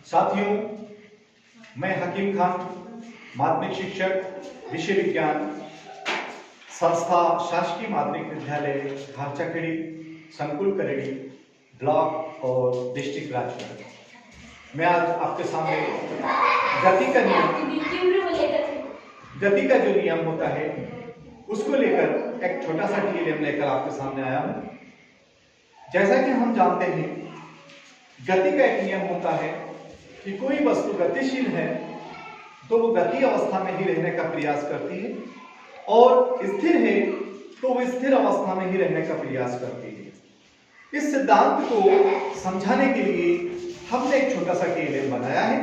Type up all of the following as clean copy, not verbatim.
साथियों, मैं हकीम खान, माध्यमिक शिक्षक, विषय विज्ञान, संस्था शासकीय माध्यमिक विद्यालय घाटचखेड़ी, संकुल करेड़ी, ब्लॉक और डिस्ट्रिक्ट राजगढ़। मैं आज आपके सामने गति का जो नियम होता है उसको लेकर एक छोटा सा टीएलएम लेकर आपके सामने आया हूं। जैसा कि हम जानते हैं, गति का एक नियम होता है कि कोई वस्तु गतिशील है तो वो गति अवस्था में ही रहने का प्रयास करती है, और स्थिर है तो वो स्थिर अवस्था में ही रहने का प्रयास करती है। इस सिद्धांत को समझाने के लिए हमने एक छोटा सा टीएलएम बनाया है,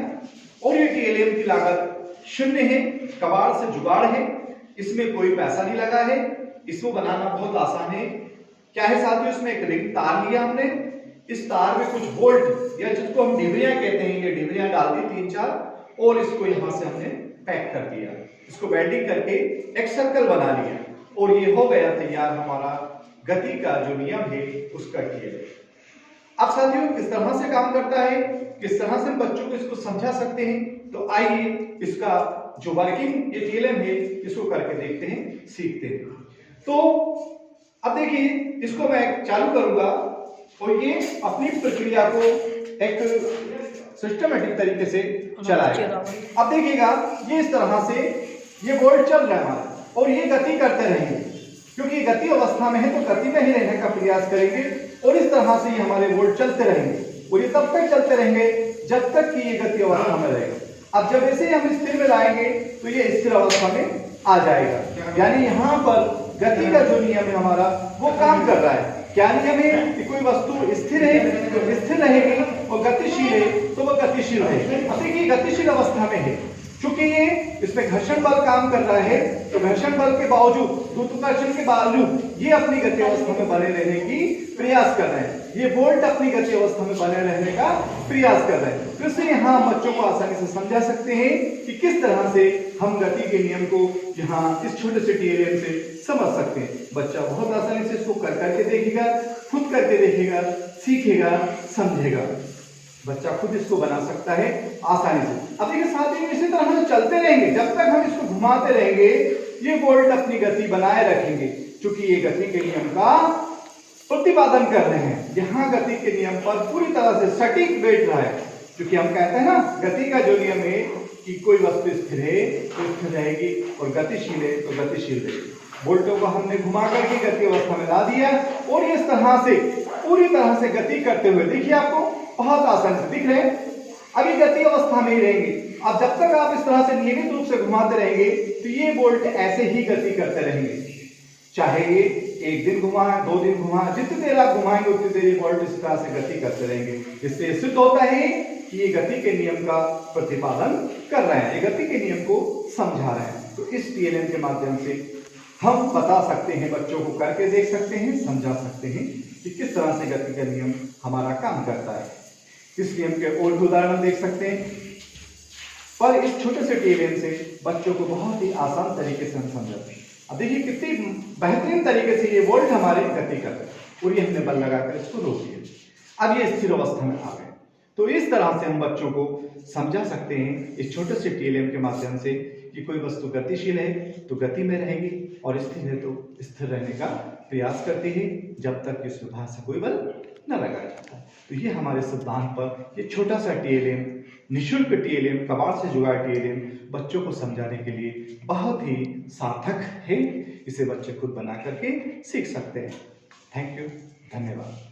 और ये टीएलएम की लागत शून्य है, कबाड़ से जुगाड़ है, इसमें कोई पैसा नहीं लगा है, इसको बनाना बहुत आसान है। क्या है साथियों, इसमें एक रिंग तार लिया हमने, इस तार में कुछ बोल्ट या जिसको हम डिबरियां कहते हैं, ये डिबरियां डाल दी 3-4, और इसको यहां से हमने पैक कर दिया, इसको वेल्डिंग करके एक सर्कल बना लिया, और ये हो गया तैयार हमारा गति का जो नियम है उसका टीएलएम। अब साथियों, किस तरह से काम करता है, किस तरह से बच्चों को इसको समझा सकते हैं, तो आइए इसका जो वर्किंग ये टीएलएम है इसको करके देखते हैं, सीखते हैं। तो अब देखिए, इसको मैं चालू करूंगा और ये अपनी प्रक्रिया को एक सिस्टमेटिक तरीके से चलाएगा। अब देखिएगा, ये इस तरह से ये बोल्ट चल रहा है हमारा, और ये गति करते रहेंगे, क्योंकि ये गति अवस्था में है तो गति में ही रहने का प्रयास करेंगे, और इस तरह से ये हमारे बोल्ट चलते रहेंगे, और ये तब तक चलते रहेंगे जब तक कि ये गति अवस्था में रहेगा। अब जब ऐसे हम स्थिर में लाएंगे तो ये स्थिर अवस्था में आ जाएगा, यानी यहाँ पर गति का जो नियम है हमारा वो काम कर रहा है। क्या नियम है कि कोई वस्तु स्थिर है तो स्थिर रहेगी, और गतिशील है तो वह गतिशील रहेगी। अब देखिए, गतिशील अवस्था में है, चूंकि ये इसमें घर्षण बल काम कर रहा है, तो घर्षण बल के बावजूद, गुरुत्वाकर्षण के बावजूद ये अपनी गति अवस्था में बने रहने की प्रयास कर रहे हैं। ये बोल्ट अपनी गति अवस्था में बने रहने का प्रयास कर रहे हैं। तो इससे यहाँ बच्चों को आसानी से समझा सकते हैं कि किस तरह से हम गति के नियम को यहाँ इस छोटे से टीएलएम से समझ सकते हैं। बच्चा बहुत आसानी से इसको कर करके देखेगा, खुद करके देखेगा, सीखेगा, समझेगा। बच्चा खुद इसको बना सकता है आसानी से। अब देखिए साथियों, इसी तरह हम चलते रहेंगे, जब तक हम इसको घुमाते रहेंगे ये बोल्ट अपनी गति बनाए रखेंगे, क्योंकि ये गति के नियम का प्रतिपादन कर रहे हैं। यहाँ गति के नियम पर पूरी तरह से सटीक बैठ रहा है, क्योंकि हम कहते हैं ना, गति का जो नियम है कि कोई वस्तु स्थिर है तो स्थिर रहेगी, और गतिशील है तो गतिशील रहेगी। बोल्टों को हमने घुमा करके गति अवस्था में ला दिया, और इस तरह से पूरी तरह से गति करते हुए देखिए, आपको बहुत आसानी से दिख रहे हैं, अभी गति अवस्था में ही रहेंगे। अब जब तक आप इस तरह से नियमित रूप से घुमाते रहेंगे तो ये बोल्ट ऐसे ही गति करते रहेंगे, चाहे ये 1 दिन घुमाएं, 2 दिन घुमाएं, जितनी देर आप घुमाएंगे उतनी देर ये बोल्ट इस तरह से गति करते रहेंगे। इससे सिद्ध होता है कि ये गति के नियम का प्रतिपादन कर रहे हैं, ये गति के नियम को समझा रहे हैं। तो इस टीएलएम के माध्यम से हम बता सकते हैं, बच्चों को करके देख सकते हैं, समझा सकते हैं कि किस तरह से गति का नियम हमारा काम करता है। इस नियम के और भी उदाहरण देख सकते हैं, पर इस छोटे से टीएलएम से बच्चों को बहुत ही आसान तरीके से हम समझाते हैं। अब देखिए कितनी बेहतरीन तरीके से ये वोल्ट हमारे गति करते हैं, और ये हमने बल लगाकर इसको रोक दिया, अब ये स्थिर अवस्था में आ गए। तो इस तरह से हम बच्चों को समझा सकते हैं इस छोटे से टीएलएम के माध्यम से कि कोई वस्तु गतिशील है तो गति में रहेगी, और स्थिर है तो स्थिर रहने का प्रयास करती है, जब तक इस विभाग से कोई बल न लगाया जाता है। तो ये हमारे सिद्धांत पर ये छोटा सा टीएलएम, निःशुल्क टीएलएम, कबाड़ से जुगाड़ टीएलएम बच्चों को समझाने के लिए बहुत ही सार्थक है। इसे बच्चे खुद बना करके सीख सकते हैं। थैंक यू, धन्यवाद।